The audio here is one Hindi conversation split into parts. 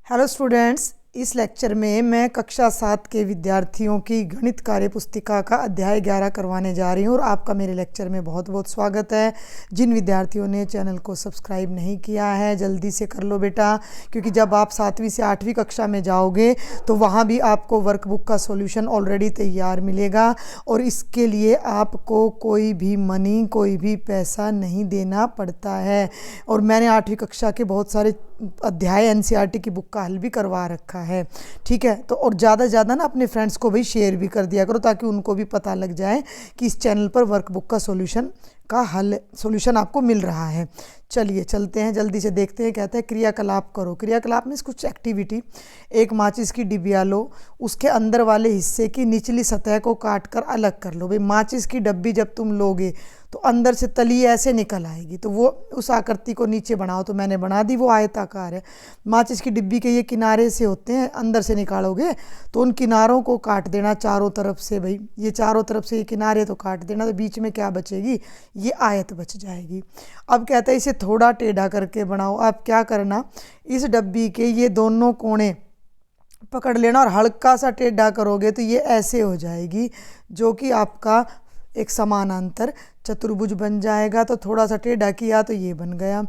हेलो स्टूडेंट्स, इस लेक्चर में मैं कक्षा 7 के विद्यार्थियों की गणित कार्य पुस्तिका का अध्याय 11 करवाने जा रही हूँ और आपका मेरे लेक्चर में बहुत बहुत स्वागत है। जिन विद्यार्थियों ने चैनल को सब्सक्राइब नहीं किया है जल्दी से कर लो बेटा, क्योंकि जब आप 7वीं से 8वीं कक्षा में जाओगे तो वहाँ भी आपको वर्कबुक का सॉल्यूशन ऑलरेडी तैयार मिलेगा और इसके लिए आपको कोई भी पैसा नहीं देना पड़ता है। और मैंने 8वीं कक्षा के बहुत सारे अध्याय एनसीईआरटी की बुक का हल भी करवा रखा है, ठीक है। तो और ज़्यादा से ज़्यादा ना अपने फ्रेंड्स को भी शेयर भी कर दिया करो ताकि उनको भी पता लग जाए कि इस चैनल पर वर्कबुक का सॉल्यूशन आपको मिल रहा है। चलिए चलते हैं, जल्दी से देखते हैं। कहते हैं क्रियाकलाप करो। क्रियाकलाप में कुछ एक्टिविटी। एक माचिस की डिबिया लो, उसके अंदर वाले हिस्से की निचली सतह को काट कर अलग कर लो। भाई माचिस की डब्बी जब तुम लोगे तो अंदर से तली ऐसे निकल आएगी, तो वो उस आकृति को नीचे बनाओ। तो मैंने बना दी, वो आयताकार है। माचिस की डिब्बी के ये किनारे से होते हैं, अंदर से निकालोगे तो उन किनारों को काट देना चारों तरफ से। भाई ये चारों तरफ से ये किनारे तो काट देना, तो बीच में क्या बचेगी? ये आयत बच जाएगी। अब कहता है इसे थोड़ा टेढ़ा करके बनाओ। आप क्या करना, इस डब्बी के ये दोनों कोने पकड़ लेना और हल्का सा टेढ़ा करोगे तो ये ऐसे हो जाएगी, जो कि आपका एक समानांतर चतुर्भुज बन जाएगा। तो थोड़ा सा टेढ़ा किया तो ये बन गया।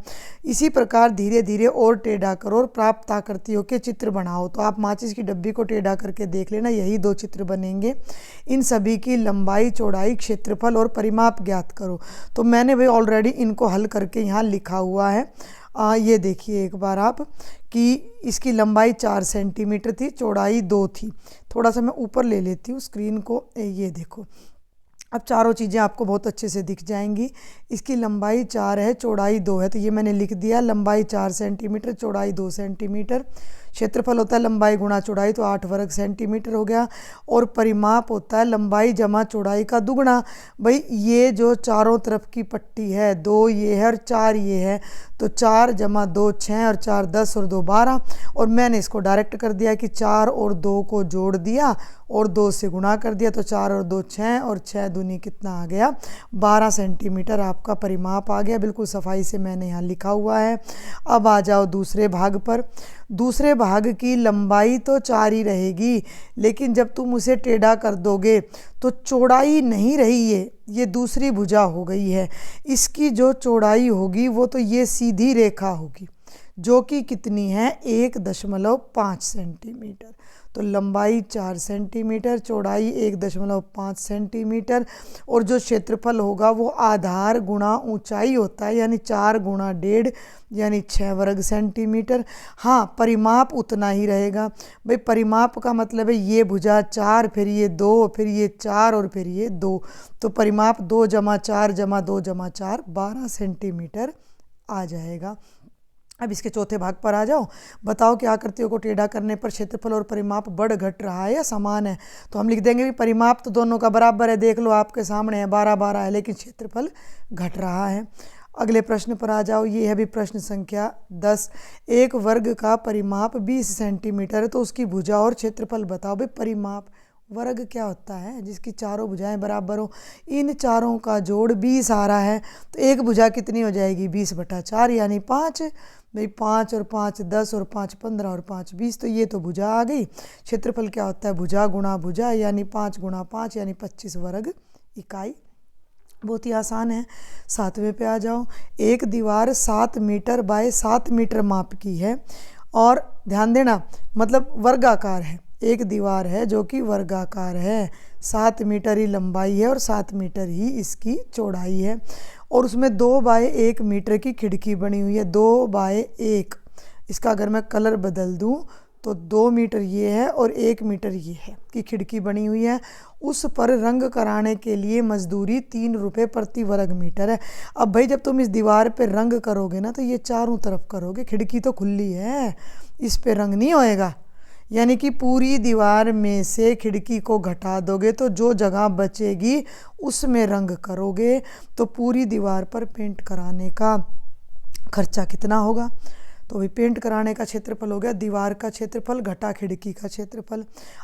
इसी प्रकार धीरे धीरे और टेढ़ा करो और प्राप्त आकृतियों के चित्र बनाओ। तो आप माचिस की डब्बी को टेढ़ा करके देख लेना, यही 2 चित्र बनेंगे। इन सभी की लंबाई, चौड़ाई, क्षेत्रफल और परिमाप ज्ञात करो। तो मैंने भाई ऑलरेडी इनको हल करके यहाँ लिखा हुआ है। ये देखिए एक बार आप कि इसकी लंबाई 4 सेंटीमीटर थी, चौड़ाई 2 थी। थोड़ा सा मैं ऊपर ले लेती हूँ स्क्रीन को, ये देखो अब चारों चीज़ें आपको बहुत अच्छे से दिख जाएंगी। इसकी लंबाई 4 है, चौड़ाई 2 है, तो ये मैंने लिख दिया। लंबाई 4 सेंटीमीटर, चौड़ाई 2 सेंटीमीटर। क्षेत्रफल होता है लंबाई गुणा चौड़ाई, तो 8 वर्ग सेंटीमीटर हो गया। और परिमाप होता है लंबाई जमा चौड़ाई का दुगुना। भाई ये जो चारों तरफ की पट्टी है, 2 ये है और 4 ये है, तो 4 जमा 2 6 और 4 10 और 2 12। और मैंने इसको डायरेक्ट कर दिया कि 4 और 2 को जोड़ दिया और 2 से गुणा कर दिया, तो 4 और 2 6 और 6 दूनी कितना आ गया? 12 सेंटीमीटर आपका परिमाप आ गया। बिल्कुल सफाई से मैंने यहाँ लिखा हुआ है। अब आ जाओ दूसरे भाग पर। दूसरे भाग की लंबाई तो 4 ही रहेगी, लेकिन जब तुम उसे टेढ़ा कर दोगे तो चौड़ाई नहीं रही, ये दूसरी भुजा हो गई है। इसकी जो चौड़ाई होगी वो तो ये सीधी रेखा होगी, जो कि कितनी है? 1.5 सेंटीमीटर। तो लंबाई 4 सेंटीमीटर, चौड़ाई 1.5 सेंटीमीटर। और जो क्षेत्रफल होगा वो आधार गुणा ऊंचाई होता है, यानी 4 गुणा 1.5 यानी 6 वर्ग सेंटीमीटर। हाँ, परिमाप उतना ही रहेगा। भाई परिमाप का मतलब है ये भुजा 4, फिर ये 2, फिर ये 4 और फिर ये 2। तो परिमाप 2 जमा 4 जमा 2 जमा 4 12 सेंटीमीटर आ जाएगा। अब इसके चौथे भाग पर आ जाओ। बताओ कि आकृतियों को टेढ़ा करने पर क्षेत्रफल और परिमाप बढ़ घट रहा है या समान है? तो हम लिख देंगे कि परिमाप तो दोनों का बराबर है, देख लो आपके सामने है, 12 12 है, लेकिन क्षेत्रफल घट रहा है। अगले प्रश्न पर आ जाओ। ये है भी प्रश्न संख्या 10। एक वर्ग का परिमाप 20 सेंटीमीटर है, तो उसकी भुजा और क्षेत्रफल बताओ। भाई परिमाप, वर्ग क्या होता है? जिसकी चारों भुजाएं बराबर हो। इन चारों का जोड़ 20 आ रहा है, तो एक भुजा कितनी हो जाएगी? 20/4 यानी 5। भाई 5 और 5 10 और 5 15 और 5 20, तो ये तो भुजा आ गई। क्षेत्रफल क्या होता है? भुजा गुणा भुजा, यानी 5 गुणा 5 यानी 25 वर्ग इकाई। बहुत ही आसान है। 7वें पे आ जाओ। एक दीवार 7 मीटर बाय 7 मीटर माप की है और ध्यान देना मतलब वर्गाकार है। एक दीवार है जो कि वर्गाकार है, 7 मीटर ही लंबाई है और 7 मीटर ही इसकी चौड़ाई है। और उसमें 2 बाय 1 मीटर की खिड़की बनी हुई है। 2 बाय 1, इसका अगर मैं कलर बदल दूं तो 2 मीटर ये है और 1 मीटर ये है कि खिड़की बनी हुई है। उस पर रंग कराने के लिए मजदूरी 3 रुपये प्रति वर्ग मीटर है। अब भाई जब तुम इस दीवार पे रंग करोगे ना, तो ये चारों तरफ करोगे, खिड़की तो खुली है, इस पे रंग नहीं होएगा। यानी कि पूरी दीवार में से खिड़की को घटा दोगे तो जो जगह बचेगी उसमें रंग करोगे। तो पूरी दीवार पर पेंट कराने का खर्चा कितना होगा? तो भाई पेंट कराने का क्षेत्रफल हो गया दीवार का क्षेत्रफल घटा खिड़की का क्षेत्रफल।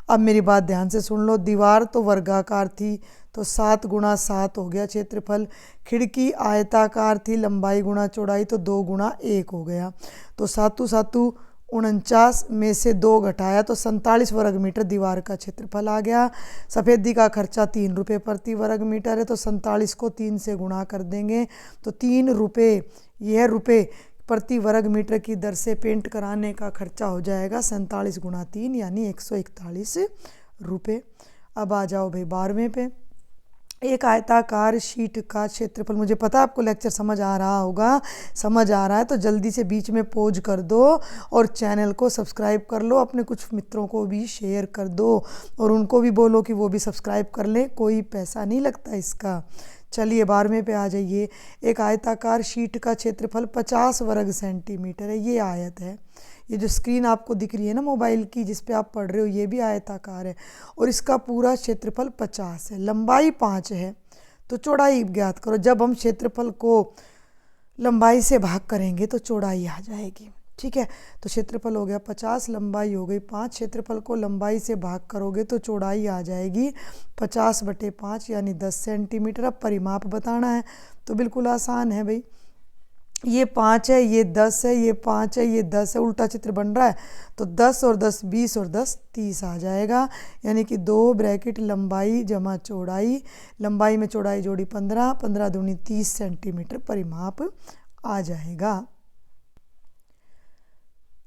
अब मेरी बात ध्यान से सुन लो। दीवार तो वर्गाकार थी, तो 7 गुणा 7 हो गया क्षेत्रफल। खिड़की आयताकार थी, लंबाई गुणा चौड़ाई, तो 2 गुणा 1 हो गया। तो 7 7 49 में से 2 घटाया तो 47 वर्ग मीटर दीवार का क्षेत्रफल आ गया। सफ़ेदी का खर्चा 3 रुपये प्रति वर्ग मीटर है, तो 47 को 3 से गुणा कर देंगे तो 3 रुपये, यह रुपये प्रति वर्ग मीटर की दर से पेंट कराने का खर्चा हो जाएगा 47 गुणा 3 यानी 141 रुपये। अब आ जाओ भाई 12वें पे। एक आयताकार शीट का क्षेत्रफल, मुझे पता है आपको लेक्चर समझ आ रहा होगा, समझ आ रहा है तो जल्दी से बीच में पॉज कर दो और चैनल को सब्सक्राइब कर लो, अपने कुछ मित्रों को भी शेयर कर दो और उनको भी बोलो कि वो भी सब्सक्राइब कर लें, कोई पैसा नहीं लगता इसका। चलिए 12वें पे आ जाइए। एक आयताकार शीट का क्षेत्रफल 50 वर्ग सेंटीमीटर है। ये आयत है, ये जो स्क्रीन आपको दिख रही है ना मोबाइल की जिस पे आप पढ़ रहे हो, ये भी आयताकार है और इसका पूरा क्षेत्रफल 50 है, लंबाई 5 है। तो चौड़ाई ज्ञात करो। जब हम क्षेत्रफल को लंबाई से भाग करेंगे तो चौड़ाई आ जाएगी। ठीक है, तो क्षेत्रफल हो गया 50, लंबाई हो गई 5, क्षेत्रफल को लंबाई से भाग करोगे तो चौड़ाई आ जाएगी 50/5 यानी 10 सेंटीमीटर। अब परिमाप बताना है तो बिल्कुल आसान है भाई, ये 5 है, ये 10 है, ये 5 है, ये 10 है, उल्टा चित्र बन रहा है तो 10 और 10 20 और 10 30 आ जाएगा। यानी कि 2 ब्रैकेट लंबाई जमा चौड़ाई, लंबाई में चौड़ाई जोड़ी 15, 15 दूनी 30 सेंटीमीटर परिमाप आ जाएगा।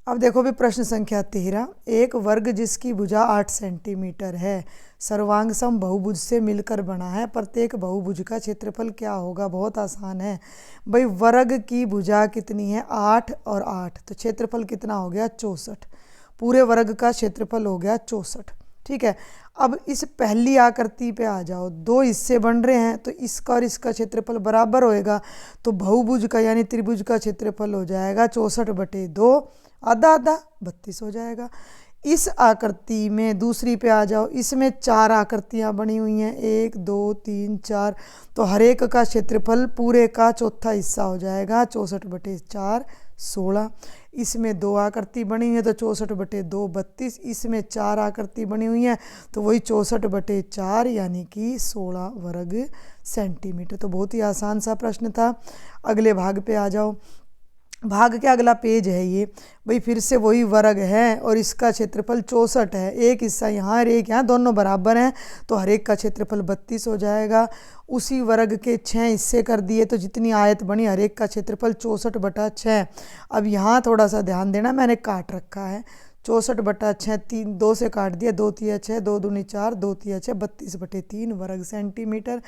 अब देखो भी प्रश्न संख्या 13। एक वर्ग जिसकी भुजा 8 सेंटीमीटर है सर्वांग सम बहुभुज से मिलकर बना है, प्रत्येक बहुभुज का क्षेत्रफल क्या होगा? बहुत आसान है भाई, वर्ग की भुजा कितनी है? 8 और 8, तो क्षेत्रफल कितना हो गया? 64। पूरे वर्ग का क्षेत्रफल हो गया 64। ठीक है, अब इस पहली आकृति पे आ जाओ, 2 हिस्से बन रहे हैं तो इसका और इसका क्षेत्रफल बराबर होएगा, तो बहुभुज का यानी त्रिभुज का क्षेत्रफल हो जाएगा 64/2, आधा आधा 32 हो जाएगा। इस आकृति में दूसरी पे आ जाओ, इसमें 4 आकृतियाँ बनी हुई हैं, 1 2 3 4, तो हर एक का क्षेत्रफल पूरे का चौथा हिस्सा हो जाएगा 64/4 16। इसमें 2 आकृति बनी हुई है तो 64/2 32, इसमें 4 आकृति बनी हुई है तो वही 64/4 यानी कि 16 वर्ग सेंटीमीटर। तो बहुत ही आसान सा प्रश्न था। अगले भाग पे आ जाओ। भाग के अगला पेज है ये भाई, फिर से वही वर्ग है और इसका क्षेत्रफल 64 है, एक हिस्सा यहाँ और एक यहाँ, दोनों बराबर हैं तो हर एक का क्षेत्रफल 32 हो जाएगा। उसी वर्ग के 6 हिस्से कर दिए तो जितनी आयत बनी हर एक का क्षेत्रफल 64/6। अब यहाँ थोड़ा सा ध्यान देना, मैंने काट रखा है 64/6, 3 2 से काट दिया, 2 तिया 6, 2 दूनी 4, 2 तिया 6, 32/3 वर्ग सेंटीमीटर।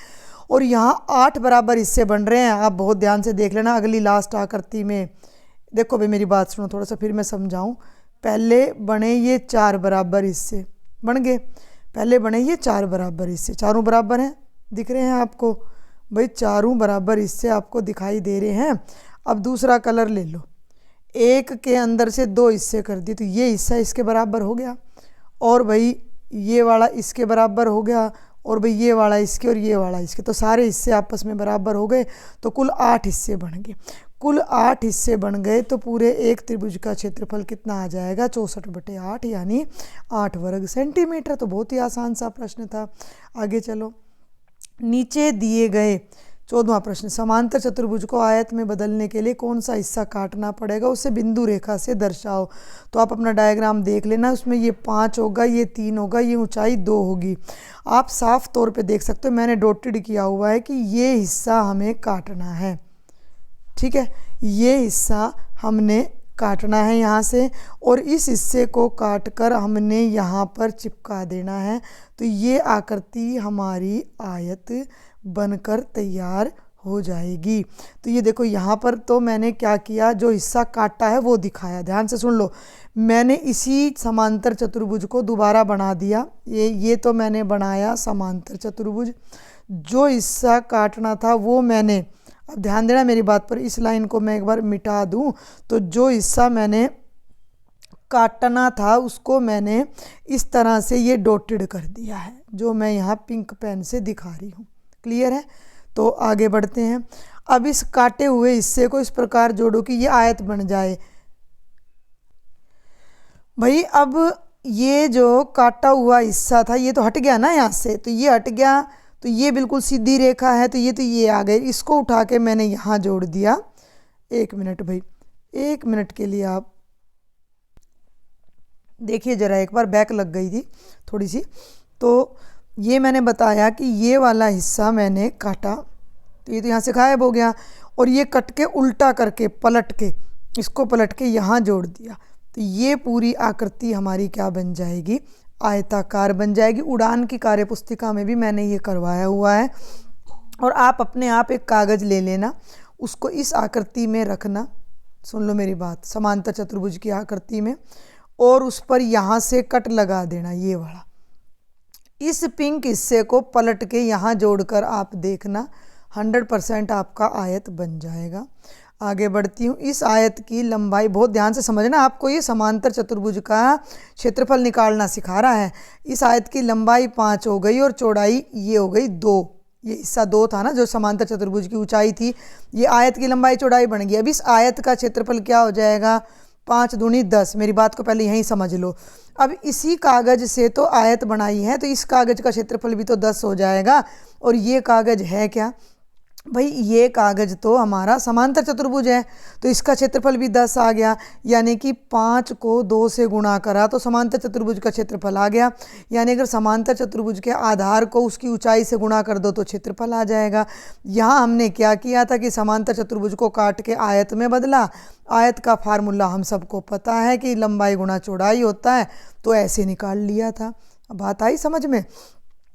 और यहाँ 8 बराबर हिस्से बन रहे हैं, आप बहुत ध्यान से देख लेना। अगली लास्ट आकृति में देखो भाई, मेरी बात सुनो थोड़ा सा फिर मैं समझाऊं। पहले बने ये 4 बराबर हिस्से बन गए, पहले बने ये 4 बराबर हिस्से, चारों बराबर हैं, दिख रहे हैं आपको भाई, चारों बराबर हिस्से आपको दिखाई दे रहे हैं। अब दूसरा कलर ले लो, एक के अंदर से 2 हिस्से कर दिए तो ये हिस्सा इसके बराबर हो गया और भाई ये वाला इसके बराबर हो गया और भाई ये वाला इसके और ये वाला इसके, तो सारे हिस्से आपस में बराबर हो गए तो कुल 8 हिस्से बन गए। कुल 8 हिस्से बन गए तो पूरे एक त्रिभुज का क्षेत्रफल कितना आ जाएगा? 64/8 यानी 8 वर्ग सेंटीमीटर। तो बहुत ही आसान सा प्रश्न था। आगे चलो, नीचे दिए गए 14वां प्रश्न, समांतर चतुर्भुज को आयत में बदलने के लिए कौन सा हिस्सा काटना पड़ेगा, उसे बिंदु रेखा से दर्शाओ। तो आप अपना डायग्राम देख लेना, उसमें ये 5 होगा, ये 3 होगा, ये ऊंचाई 2 होगी। आप साफ तौर पे देख सकते हो, मैंने डॉटेड किया हुआ है कि ये हिस्सा हमें काटना है। ठीक है, ये हिस्सा हमने काटना है यहाँ से और इस हिस्से को काटकर हमने यहाँ पर चिपका देना है, तो ये आकृति हमारी आयत बनकर तैयार हो जाएगी। तो ये देखो यहाँ पर तो मैंने क्या किया, जो हिस्सा काटा है वो दिखाया, ध्यान से सुन लो। मैंने इसी समांतर चतुर्भुज को दोबारा बना दिया, ये तो मैंने बनाया समांतर चतुर्भुज। जो हिस्सा काटना था वो मैंने, अब ध्यान देना मेरी बात पर, इस लाइन को मैं एक बार मिटा दूं तो जो हिस्सा मैंने काटना था उसको मैंने इस तरह से ये डॉटेड कर दिया है, जो मैं यहाँ पिंक पेन से दिखा रही हूँ। क्लियर है? तो आगे बढ़ते हैं। अब इस काटे हुए हिस्से को इस प्रकार जोड़ो कि ये आयत बन जाए। भाई अब ये जो काटा हुआ हिस्सा था ये तो हट गया ना यहाँ से, तो ये हट गया, तो ये बिल्कुल सीधी रेखा है, तो ये आ गए। इसको उठा के मैंने यहाँ जोड़ दिया। 1 मिनट भाई, 1 मिनट के लिए आप देखिए ज़रा, एक बार बैक लग गई थी थोड़ी सी। तो ये मैंने बताया कि ये वाला हिस्सा मैंने काटा, तो ये तो यहाँ से गायब हो गया, और ये कट के उल्टा करके पलट के, इसको पलट के यहाँ जोड़ दिया, तो ये पूरी आकृति हमारी क्या बन जाएगी, आयताकार बन जाएगी। उड़ान की कार्यपुस्तिका में भी मैंने ये करवाया हुआ है। और आप अपने आप एक कागज़ ले लेना, उसको इस आकृति में रखना, सुन लो मेरी बात, समांतर चतुर्भुज की आकृति में, और उस पर यहाँ से कट लगा देना, ये वाला। इस पिंक हिस्से को पलट के यहाँ जोड़कर आप देखना, 100% आपका आयत बन जाएगा। आगे बढ़ती हूँ। इस आयत की लंबाई, बहुत ध्यान से समझना, आपको ये समांतर चतुर्भुज का क्षेत्रफल निकालना सिखा रहा है। इस आयत की लंबाई 5 हो गई और चौड़ाई ये हो गई 2। ये हिस्सा 2 था ना जो समांतर चतुर्भुज की ऊंचाई थी, ये आयत की लंबाई चौड़ाई बन गई। अब इस आयत का क्षेत्रफल क्या हो जाएगा, 5 दूनी 10। मेरी बात को पहले यहीं समझ लो। अब इसी कागज़ से तो आयत बनाई है, तो इस कागज़ का क्षेत्रफल भी तो 10 हो जाएगा। और ये कागज़ है क्या भाई, ये कागज़ तो हमारा समांतर चतुर्भुज है, तो इसका क्षेत्रफल भी 10 आ गया। यानी कि 5 को 2 से गुणा करा तो समांतर चतुर्भुज का क्षेत्रफल आ गया। यानी अगर समांतर चतुर्भुज के आधार को उसकी ऊंचाई से गुणा कर दो तो क्षेत्रफल आ जाएगा। यहाँ हमने क्या किया था कि समांतर चतुर्भुज को काट के आयत में बदला। आयत का फार्मूला हम सबको पता है कि लंबाई गुणा चौड़ाई होता है, तो ऐसे निकाल लिया था। अब बात आई समझ में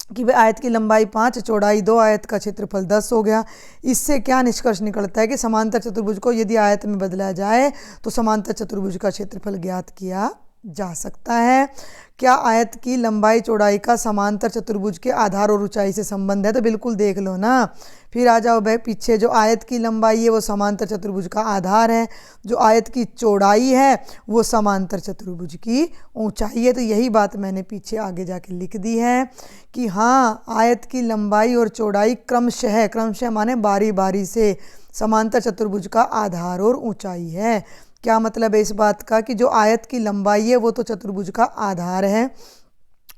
कि भाई आयत की लंबाई 5, चौड़ाई 2, आयत का क्षेत्रफल 10 हो गया। इससे क्या निष्कर्ष निकलता है कि समांतर चतुर्भुज को यदि आयत में बदला जाए तो समांतर चतुर्भुज का क्षेत्रफल ज्ञात किया जा सकता है। क्या आयत की लंबाई चौड़ाई का समांतर चतुर्भुज के आधार और ऊंचाई से संबंध है? तो बिल्कुल देख लो ना। फिर आ जाओ भाई पीछे, जो आयत की लंबाई है वो समांतर चतुर्भुज का आधार है, जो आयत की चौड़ाई है वो समांतर चतुर्भुज की ऊंचाई है। तो यही बात मैंने पीछे आगे जाके लिख दी है कि हाँ, आयत की लंबाई और चौड़ाई क्रमशः माने बारी बारी से समांतर चतुर्भुज का आधार और ऊंचाई है। क्या मतलब है इस बात का कि जो आयत की लंबाई है वो तो चतुर्भुज का आधार है,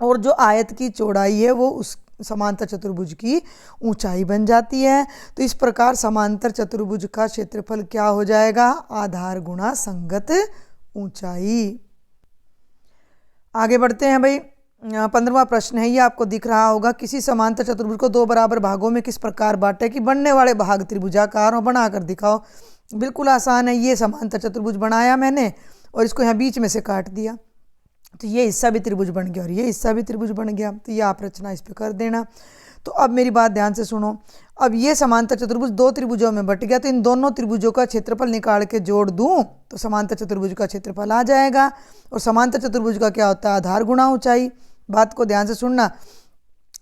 और जो आयत की चौड़ाई है वो उस समांतर चतुर्भुज की ऊंचाई बन जाती है। तो इस प्रकार समांतर चतुर्भुज का क्षेत्रफल क्या हो जाएगा, आधार गुणा संगत ऊंचाई। आगे बढ़ते हैं भाई। 15वां प्रश्न है, ये आपको दिख रहा होगा। किसी समांतर चतुर्भुज को 2 बराबर भागों में किस प्रकार बांटे कि बनने वाले भाग त्रिभुजाकार हो, बनाकर दिखाओ। बिल्कुल आसान है। ये समांतर चतुर्भुज बनाया मैंने और इसको यहाँ बीच में से काट दिया, तो ये हिस्सा भी त्रिभुज बन गया और ये हिस्सा भी त्रिभुज बन गया। तो ये आप रचना इस पे कर देना। तो अब मेरी बात ध्यान से सुनो। अब ये समांतर चतुर्भुज 2 त्रिभुजों में बट गया, तो इन दोनों त्रिभुजों का क्षेत्रफल निकाल के जोड़ दूं तो समांतर चतुर्भुज का क्षेत्रफल आ जाएगा। और समांतर चतुर्भुज का क्या होता है, आधार गुणा ऊंचाई। बात को ध्यान से सुनना।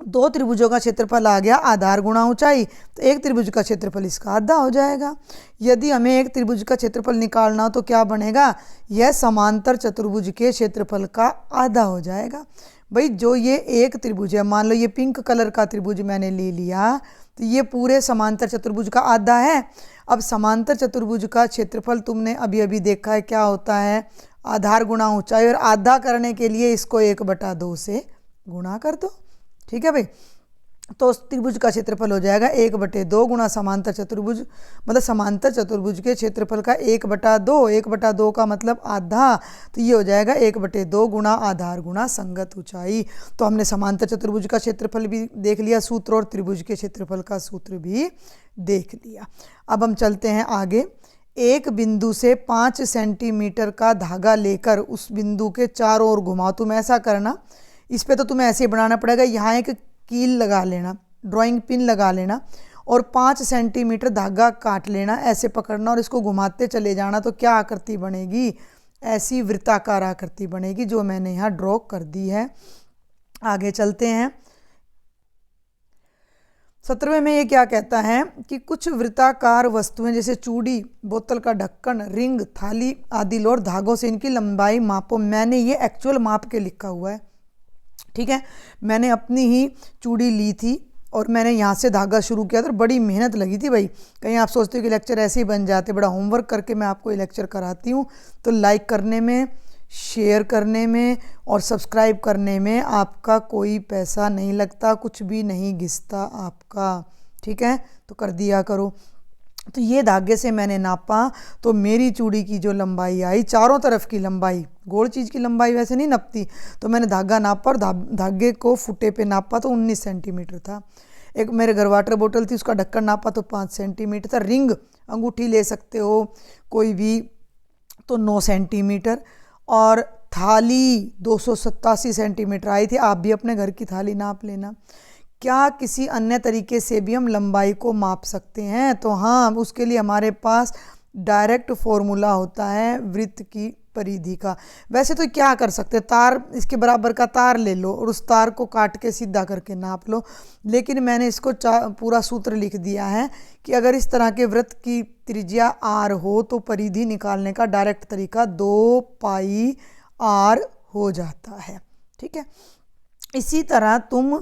2 त्रिभुजों का क्षेत्रफल आ गया आधार गुणा ऊंचाई, तो एक त्रिभुज का क्षेत्रफल इसका आधा हो जाएगा। यदि हमें एक त्रिभुज का क्षेत्रफल निकालना हो तो क्या बनेगा, यह समांतर चतुर्भुज के क्षेत्रफल का आधा हो जाएगा। भाई जो ये एक त्रिभुज है, मान लो ये पिंक कलर का त्रिभुज मैंने ले लिया, तो ये पूरे समांतर चतुर्भुज का आधा है। अब समांतर चतुर्भुज का क्षेत्रफल तुमने अभी अभी देखा है क्या होता है, आधार गुणा ऊंचाई, और आधा करने के लिए इसको 1/2 से गुणा कर दो। ठीक है भाई, तो त्रिभुज का क्षेत्रफल हो जाएगा 1/2 गुणा समांतर चतुर्भुज, मतलब समांतर चतुर्भुज के क्षेत्रफल का 1/2। 1/2 का मतलब आधा, तो ये हो जाएगा 1/2 गुणा आधार गुणा संगत ऊंचाई। तो हमने समांतर चतुर्भुज का क्षेत्रफल भी देख लिया सूत्र, और त्रिभुज के क्षेत्रफल का सूत्र भी देख लिया। अब हम चलते हैं आगे। एक बिंदु से 5 सेंटीमीटर का धागा लेकर उस बिंदु के चारों ओर घुमाओ। तुम ऐसा करना, इस पे तो तुम्हें ऐसे ही बनाना पड़ेगा। यहाँ एक कील लगा लेना, ड्राइंग पिन लगा लेना, और 5 सेंटीमीटर धागा काट लेना, ऐसे पकड़ना और इसको घुमाते चले जाना। तो क्या आकृति बनेगी, ऐसी वृत्ताकार आकृति बनेगी जो मैंने यहाँ ड्रॉ कर दी है। आगे चलते हैं। 17वें में ये क्या कहता है कि कुछ वृत्ताकार वस्तुएं जैसे चूड़ी, बोतल का ढक्कन, रिंग, थाली आदि लो और धागों से इनकी लंबाई मापो। मैंने ये एक्चुअल माप के लिखा हुआ है, ठीक है। मैंने अपनी ही चूड़ी ली थी और मैंने यहाँ से धागा शुरू किया था, बड़ी मेहनत लगी थी भाई। कहीं आप सोचते हो कि लेक्चर ऐसे ही बन जाते, बड़ा होमवर्क करके मैं आपको ये लेक्चर कराती हूँ। तो लाइक करने में, शेयर करने में और सब्सक्राइब करने में आपका कोई पैसा नहीं लगता, कुछ भी नहीं घिसता आपका, ठीक है। तो कर दिया करो। तो ये धागे से मैंने नापा, तो मेरी चूड़ी की जो लंबाई आई, चारों तरफ की लंबाई, गोल चीज़ की लंबाई वैसे नहीं नपती, तो मैंने धागा नापा और धागे को फुटे पे नापा तो 19 सेंटीमीटर था। एक मेरे घर वाटर बोतल थी, उसका ढक्कन नापा तो 5 सेंटीमीटर था। रिंग अंगूठी ले सकते हो कोई भी, तो 9 सेंटीमीटर। और थाली 287 सेंटीमीटर आई थी। आप भी अपने घर की थाली नाप लेना। क्या किसी अन्य तरीके से भी हम लंबाई को माप सकते हैं? तो हाँ, उसके लिए हमारे पास डायरेक्ट फॉर्मूला होता है वृत्त की परिधि का। वैसे तो क्या कर सकते, तार, इसके बराबर का तार ले लो और उस तार को काट के सीधा करके नाप लो, लेकिन मैंने इसको पूरा सूत्र लिख दिया है कि अगर इस तरह के वृत्त की त्रिज्या r हो तो परिधि निकालने का डायरेक्ट तरीका 2 पाई r हो जाता है। ठीक है, इसी तरह तुम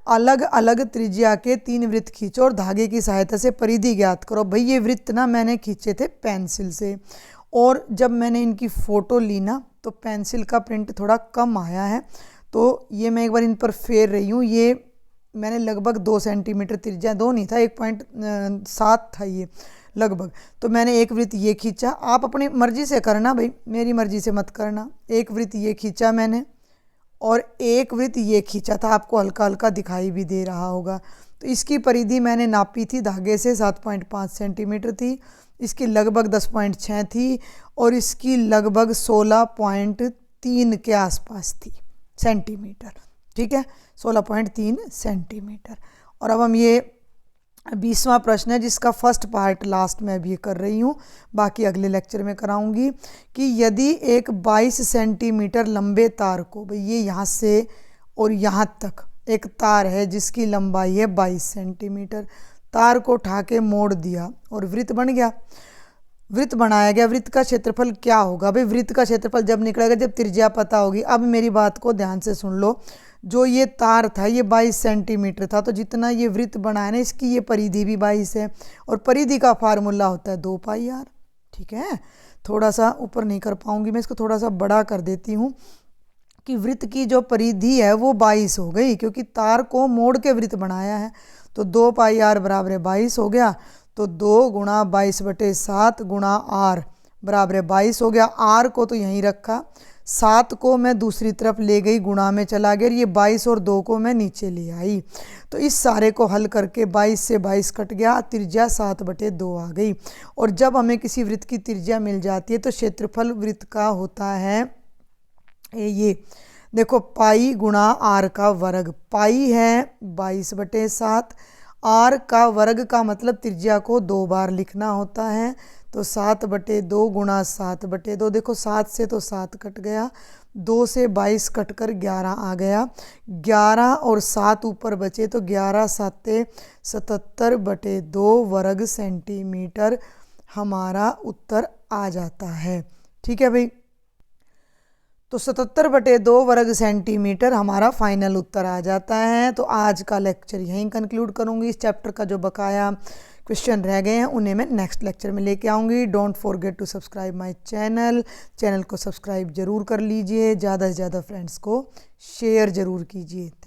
अलग अलग त्रिज्या के 3 वृत्त खींचो और धागे की सहायता से परिधि ज्ञात करो। भाई ये वृत्त ना मैंने खींचे थे पेंसिल से, और जब मैंने इनकी फ़ोटो ली ना तो पेंसिल का प्रिंट थोड़ा कम आया है, तो ये मैं एक बार इन पर फेर रही हूँ। ये मैंने लगभग 2 सेंटीमीटर त्रिज्या, 2 नहीं था, 1.7 था ये लगभग। तो मैंने एक वृत्त ये खींचा, आप अपनी मर्जी से करना भाई, मेरी मर्जी से मत करना। एक वृत्त ये खींचा मैंने और एक वृत्त ये खींचा था, आपको हल्का हल्का दिखाई भी दे रहा होगा। तो इसकी परिधि मैंने नापी थी धागे से, 7.5 सेंटीमीटर थी। इसकी लगभग 10.6 थी और इसकी लगभग 16.3 के आसपास थी सेंटीमीटर। ठीक है, 16.3 सेंटीमीटर। और अब हम ये 20वां प्रश्न है जिसका फर्स्ट पार्ट लास्ट में अभी कर रही हूँ, बाकी अगले लेक्चर में कराऊंगी। कि यदि एक 22 सेंटीमीटर लंबे तार को, भाई ये यहाँ से और यहाँ तक एक तार है जिसकी लंबाई है 22 सेंटीमीटर, तार को उठा के मोड़ दिया और वृत्त बन गया, वृत्त बनाया गया। वृत्त का क्षेत्रफल क्या होगा? भाई वृत्त का क्षेत्रफल जब निकलेगा जब त्रिज्या पता होगी। अब मेरी बात को ध्यान से सुन लो, जो ये तार था ये 22 सेंटीमीटर था, तो जितना ये वृत्त बनाया ना इसकी ये परिधि भी 22 है, और परिधि का फार्मूला होता है 2 पाई r। ठीक है, थोड़ा सा ऊपर नहीं कर पाऊंगी मैं, इसको थोड़ा सा बड़ा कर देती हूँ कि वृत्त की जो परिधि है वो 22 हो गई, क्योंकि तार को मोड़ के वृत्त बनाया है। तो 2 पाई r बराबर 22 हो गया। तो 2 गुणा 22/7 गुणा r बराबर 22 हो गया। r को तो यहीं रखा, 7 को मैं दूसरी तरफ ले गई, गुणा में चला गया, ये 22 और 2 को मैं नीचे ले आई। तो इस सारे को हल करके 22 से 22 कट गया, त्रिज्या 7/2 आ गई। और जब हमें किसी वृत्त की त्रिज्या मिल जाती है तो क्षेत्रफल वृत्त का होता है ये देखो, पाई गुणा r का वर्ग। पाई है 22/7, r का वर्ग का मतलब त्रिज्या को 2 बार लिखना होता है, तो 7/2 गुणा 7/2। देखो 7 से तो 7 कट गया, 2 से 22 कट कर 11 आ गया, 11 और 7 ऊपर बचे, तो 11 7 77/2 वर्ग सेंटीमीटर हमारा उत्तर आ जाता है। ठीक है भाई, तो 77/2 वर्ग सेंटीमीटर हमारा फाइनल उत्तर आ जाता है। तो आज का लेक्चर यहीं कंक्लूड करूँगी। इस चैप्टर का जो बकाया क्वेश्चन रह गए हैं उन्हें मैं नेक्स्ट लेक्चर में लेके आऊँगी। Don't forget to subscribe my channel को सब्सक्राइब ज़रूर कर लीजिए, ज़्यादा से ज़्यादा फ्रेंड्स को शेयर ज़रूर कीजिए।